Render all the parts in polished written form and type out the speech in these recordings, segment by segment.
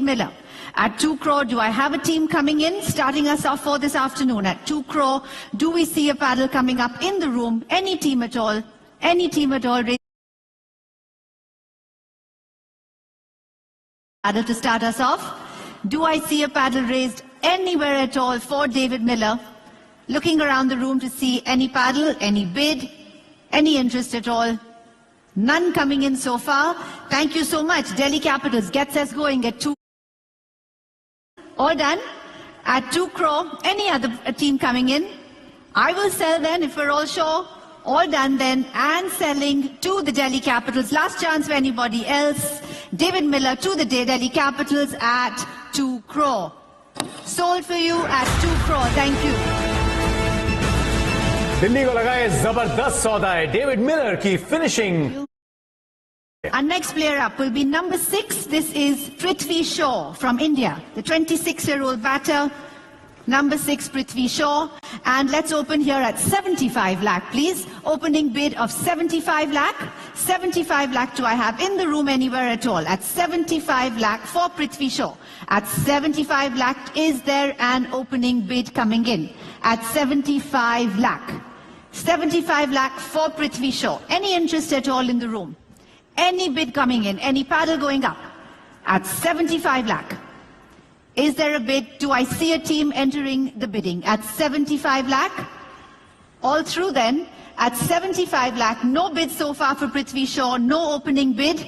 Miller. At 2 crore, do I have a team coming in, starting us off for this afternoon? At 2 crore, do we see a paddle coming up in the room? Any team at all? Any team at all? Paddle to start us off. Do I see a paddle raised anywhere at all for David Miller? Looking around the room to see any paddle, any bid, any interest at all? None coming in so far. Thank you so much. Delhi Capitals gets us going at 2. All done. At 2 crore, any other team coming in? I will sell then if we're all sure. All done then, and selling to the Delhi Capitals. Last chance for anybody else. David Miller to the Delhi Capitals at 2 crore. Sold for you at 2 crore. Thank you. Delhi को लगा ये जबरदस्त सौदा है David Miller की finishing. Our next player up will be number 6. This is Prithvi Shaw from India, the 26-year-old batter. Number 6, Prithvi Shaw. And let's open here at 75 lakh, please. Opening bid of 75 lakh. 75 lakh do I have in the room anywhere at all? At 75 lakh for Prithvi Shaw. At 75 lakh, is there an opening bid coming in? At 75 lakh. 75 lakh for Prithvi Shaw. Any interest at all in the room? Any bid coming in? Any paddle going up? At 75 lakh. Is there a bid? Do I see a team entering the bidding? At 75 lakh? All through then. At 75 lakh, no bid so far for Prithvi Shaw, no opening bid.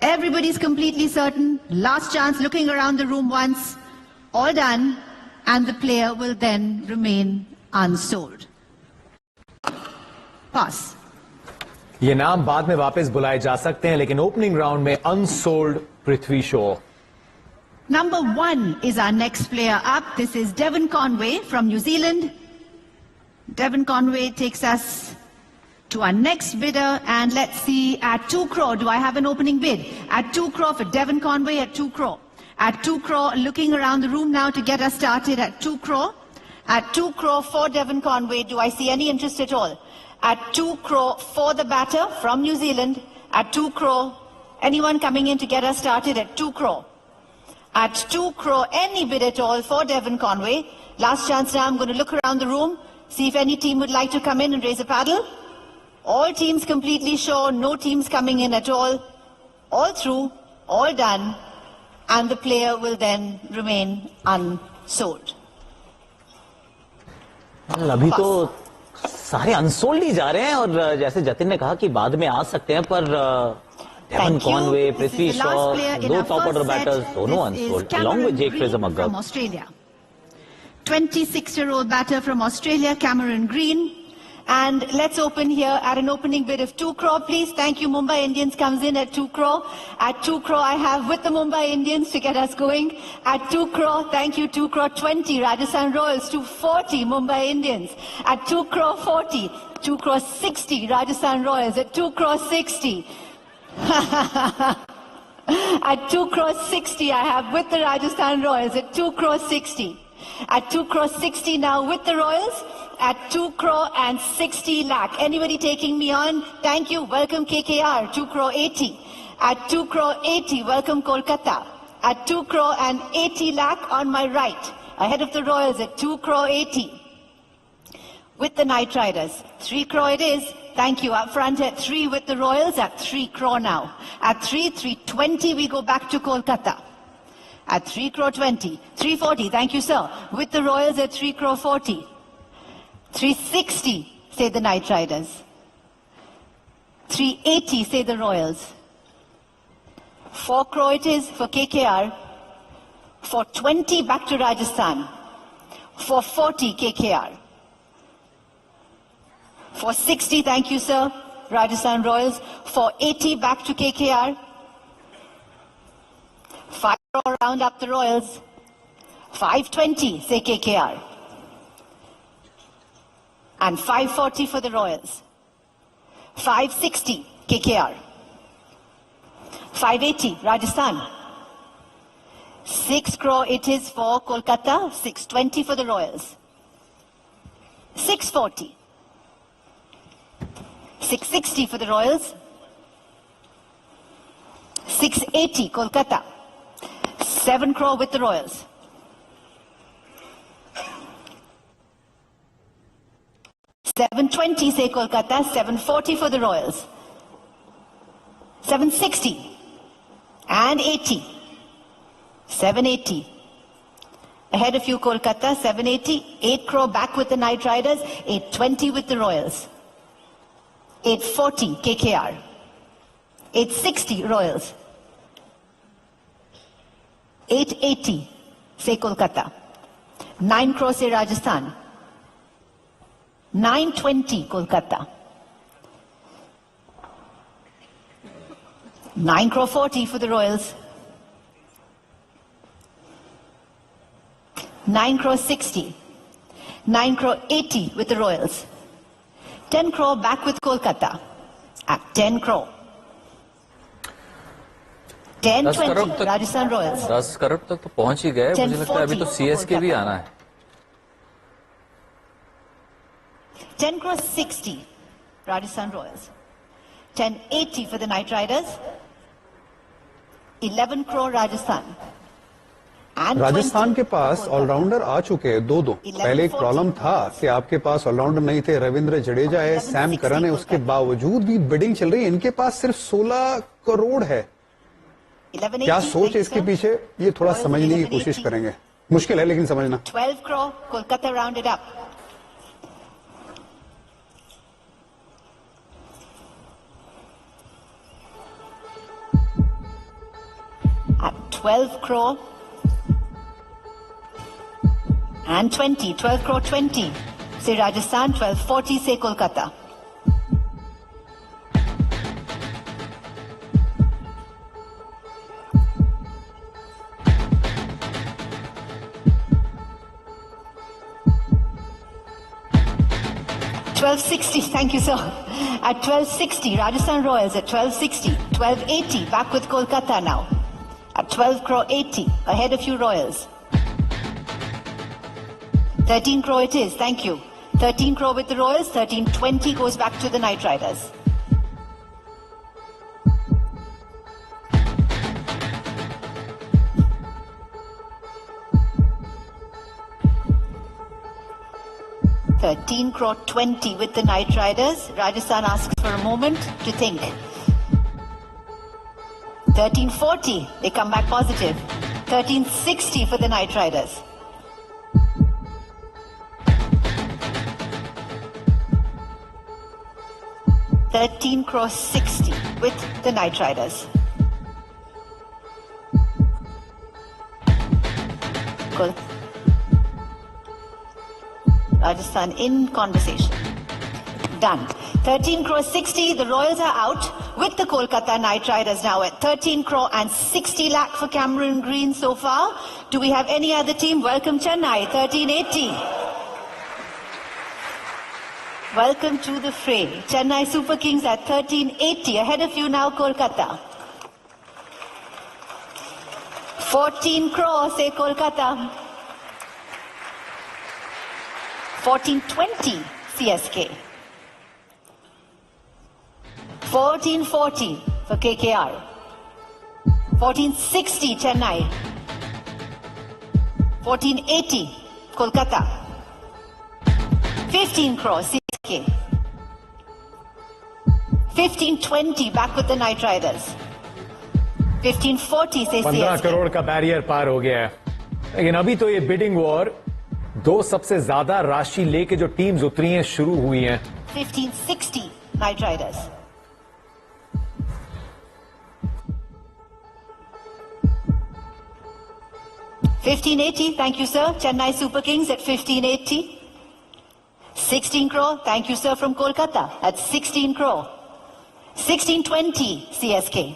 Everybody's completely certain. Last chance, looking around the room once. All done. And the player will then remain unsold. Pass. ये नाम बाद में वापस बुलाए जा सकते हैं, लेकिन ओपनिंग राउंड में unsold Prithvi Shaw. Number 1 is our next player up. This is Devon Conway from New Zealand. Devon Conway takes us to our next bidder, and let's see, at 2 crore, do I have an opening bid? At 2 crore for Devon Conway at 2 crore. At 2 crore, looking around the room now to get us started at 2 crore. At 2 crore for Devon Conway, do I see any interest at all? At 2 crore for the batter from New Zealand. At 2 crore, anyone coming in to get us started at 2 crore? At 2 crore, any bid at all for Devon Conway. Last chance now, I'm going to look around the room, see if any team would like to come in and raise a paddle. All teams completely sure, no teams coming in at all. All through, all done, and the player will then remain unsold. अभी तो सारे unsold ही जा रहे हैं, और जैसे जतिन ने कहा कि बाद में आ सकते हैं, पर डेवन कॉनवे, पृथ्वी शॉ, दो टॉप ऑर्डर बैटर्स दोनों unsold, along with Jake Fraser-McGurk. From Australia. 26-year-old batter from Australia, Cameron Green. And let's open here at an opening bid of 2 crore, please. Thank you. Mumbai Indians comes in at 2 crore. At 2 crore, I have with the Mumbai Indians to get us going. At 2 crore, thank you, 2 crore 20, Rajasthan Royals. 240, Mumbai Indians. At 2 crore 40, 2 crore 60, Rajasthan Royals. At 2 crore 60. At 2 crore 60, I have with the Rajasthan Royals. At 2 crore 60. At 2 crore 60 now with the Royals. At 2 crore and 60 lakh. Anybody taking me on? Thank you. Welcome KKR. 2 crore 80. At 2 crore 80, welcome Kolkata. At 2 crore and 80 lakh on my right. Ahead of the Royals at 2 crore 80. With the Knight Riders. 3 crore it is. Thank you. Up front at 3 with the Royals. At 3 crore now. At 320 we go back to Kolkata. At 3 crore 20. 340. Thank you, sir. With the Royals at 3 crore 40. 360, say the Knight Riders. 380, say the Royals. 4 crore it is for KKR. 420 back to Rajasthan. 440 KKR. 460, thank you, sir. Rajasthan Royals. 480 back to KKR. 5 crore round up the Royals. 520, say KKR. And 540 for the Royals. 560 KKR. 580 Rajasthan. 6 crore it is for Kolkata. 620 for the Royals. 640. 660 for the Royals. 680 Kolkata. 7 crore with the Royals. $720 say Kolkata, $740 for the Royals. $760 and $80. $780. Ahead of you Kolkata, $780. 8 crore back with the Knight Riders. $820 with the Royals. $840 KKR. $860 Royals. $880 say Kolkata. 9 crore say Rajasthan. $920 Kolkata. 9 crore 40 for the Royals. 9 crore 60. 9 crore 80 with the Royals. 10 crore back with Kolkata at 10 crore. 10-20 Rajasthan Royals. 10 crore तक तो पहुंच ही गए, मुझे लगता है अभी तो CSK भी आना है. 10 crore 60 Rajasthan Royals. 1080 for the Knight Riders. 11 crore Rajasthan. And Rajasthan 20 के पास for ऑलराउंडर आ चुके हैं दो. पहले एक प्रॉब्लम था कि आपके पास ऑलराउंडर नहीं थे. रविंद्र जडेजा है, सैम करन है, उसके बावजूद भी बिडिंग चल रही है. इनके पास सिर्फ 16 करोड़ है. क्या सोच है इसके पीछे, ये थोड़ा समझने की कोशिश करेंगे. मुश्किल है लेकिन समझना. 12 crore Kolkata rounded up. At 12 crore and 20, 12 crore 20 say Rajasthan, 1240 say Kolkata. $1260, thank you, sir. At $1260, Rajasthan Royals at $1260. $1280, back with Kolkata now. At 12 crore 80, ahead of you Royals. 13 crore it is, thank you. 13 crore with the Royals, 1320 goes back to the Knight Riders. $13 crore 20 with the Knight Riders. Rajasthan asks for a moment to think. 1340, they come back positive. 1360 for the Knight Riders. $13 crore 60 with the Knight Riders. Cool. Rajasthan in conversation. Done. 13 crore 60, the Royals are out with the Kolkata Knight Riders now at 13 crore and 60 lakh for Cameron Green so far. Do we have any other team? Welcome Chennai, 1380. Welcome to the fray. Chennai Super Kings at 1380. Ahead of you now, Kolkata. 14 crore, say Kolkata. 1420, CSK. 1440 for KKR. 1460, Chennai. 1480, Kolkata. 15 crore, CSK. 1520, back with the Knight Riders. 1540, say 15 CSK. Crore का barrier पार हो गया है. लेकिन अभी तो ये bidding war दो सबसे ज्यादा राशि लेके जो टीम्स उतरी हैं शुरू हुई हैं. 1560, Knight Riders. $1580, thank you, sir. Chennai Super Kings at $1580. 16 crore, thank you, sir, from Kolkata at 16 crore. 1620, CSK.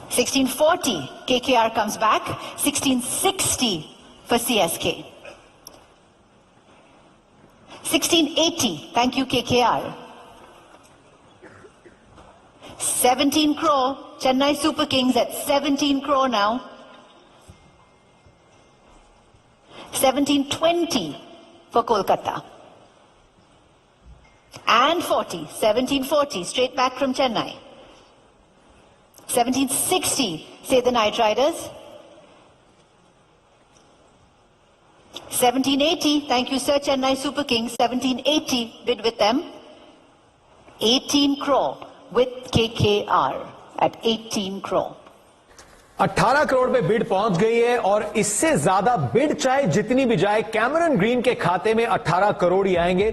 $1640, KKR comes back. $1660 for CSK. $1680, thank you, KKR. 17 crore, Chennai Super Kings at 17 crore now. 1720 for Kolkata. And 40, 1740, straight back from Chennai. 1760, say the Knight Riders. 1780, thank you sir, Chennai Super Kings. 1780, bid with them. 18 crore with KKR at 18 crore. 18 crore पे bid पहुंच गई है और इससे ज्यादा bid चाहे जितनी भी जाए कैमरन ग्रीन के खाते में 18 करोड़ ही आएंगे।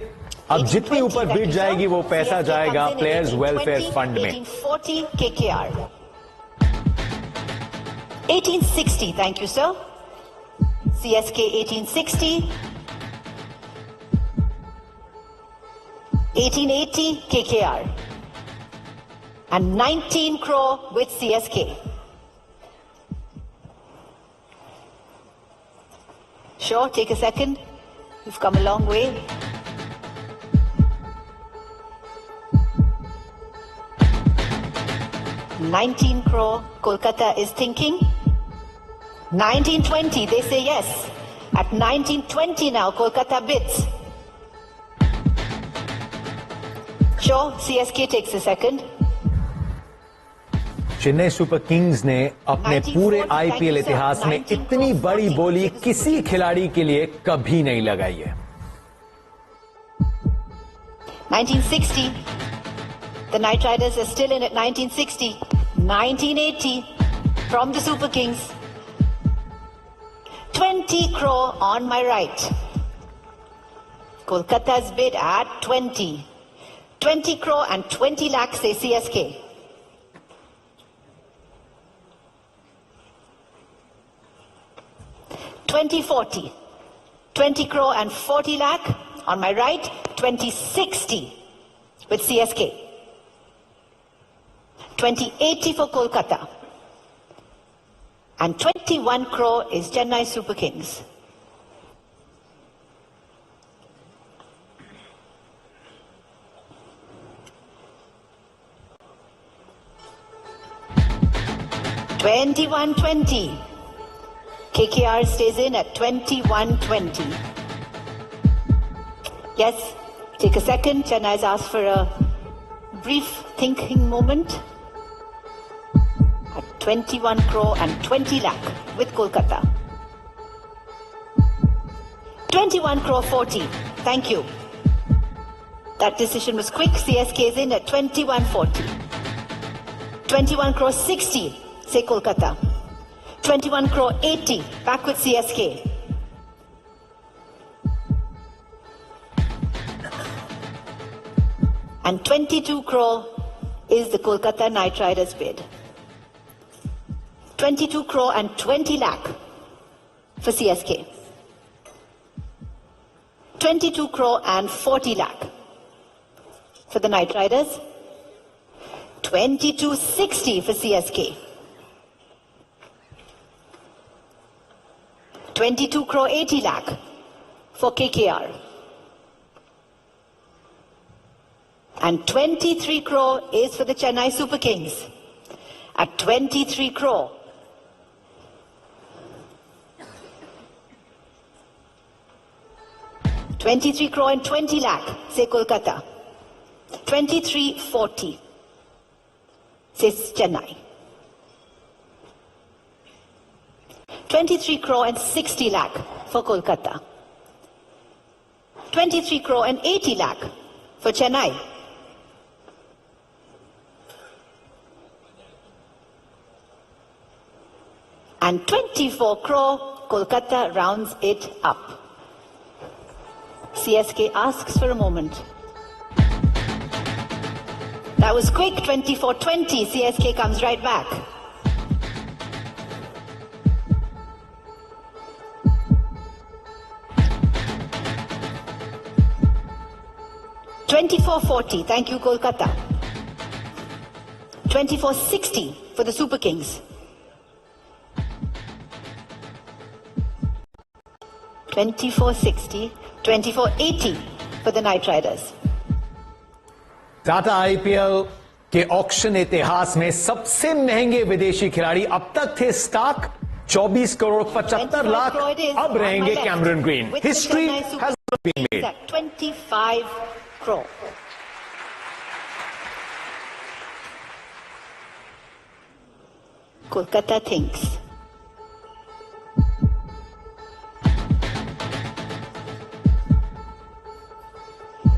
अब जितनी ऊपर बिड जाएगी वो पैसा जाएगा प्लेयर्स वेलफेयर फंड में। 1840 KKR. 1860, thank you sir. CSK 1860. 1880 KKR. And 19 crore with CSK. Sure, take a second. You've come a long way. $19 crore, Kolkata is thinking. 1920, they say yes. At 1920 now, Kolkata bids. Sure, CSK takes a second. Chennai super Kings ने अपने पूरे IPL इतिहास में इतनी बड़ी बोली किसी खिलाड़ी के लिए कभी नहीं लगाई है। 1960, the Knight Riders are still in at 1960. 1980 from the Super Kings. 20 crore on my right. Kolkata's bid at 20. 20 crore and 20 lakhs say CSK. $20.40. 20 crore and 40 lakh on my right. 2060 with CSK. 2080 for Kolkata. And 21 crore is Chennai Super Kings. $21.20. KKR stays in at 21.20. Yes, take a second. Chennai's asked for a brief thinking moment. At 21 crore and 20 lakh with Kolkata. 21 crore 40. Thank you. That decision was quick. CSK is in at 21.40. 21 crore 60. Say Kolkata. 21 crore 80, back with CSK. And 22 crore is the Kolkata Knight Riders bid. 22 crore and 20 lakh for CSK. 22 crore and 40 lakh for the Knight Riders. 22.60 for CSK. 22 crore 80 lakh for KKR. And 23 crore is for the Chennai Super Kings. At 23 crore. $23 crore and 20 lakh, say Kolkata. 23.40, says Chennai. 23 crore and 60 lakh for Kolkata. 23 crore and 80 lakh for Chennai. And 24 crore, Kolkata rounds it up. CSK asks for a moment. That was quick, 24.20. CSK comes right back. $24.40, thank you, Kolkata. $24.60 for the Super Kings. $24.60, $24.80 for the Knight Riders. Tata IPL के auction इतिहास में सबसे महंगे विदेशी खिलाड़ी अब तक थे स्टार्क 24 करोड़ 75 लाख, अब रहेंगे Cameron Green. History has been made. 25 crore. Kolkata thinks.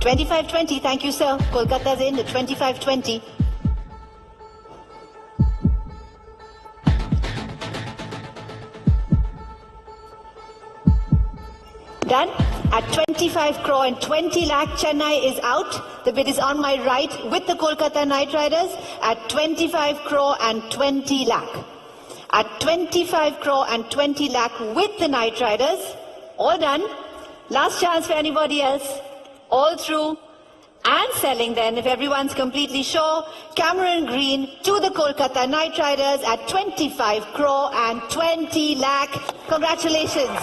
$25.20. Thank you, sir. Kolkata's in at $25.20. Done. At 25 crore and 20 lakh, Chennai is out. The bid is on my right with the Kolkata Knight Riders at 25 crore and 20 lakh. At 25 crore and 20 lakh with the Knight Riders. All done. Last chance for anybody else. All through and selling then, if everyone's completely sure. Cameron Green to the Kolkata Knight Riders at 25 crore and 20 lakh. Congratulations.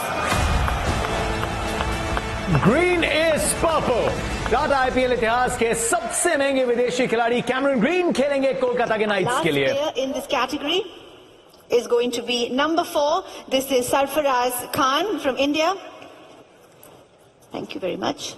Green is purple. Tata IPL इतिहास के सबसे महंगे विदेशी खिलाड़ी Cameron green खेलेंगे कोलकाता के nights के लिए। Last player in this category is going to be number 4. This is Sarfaraz Khan from India. Thank you very much.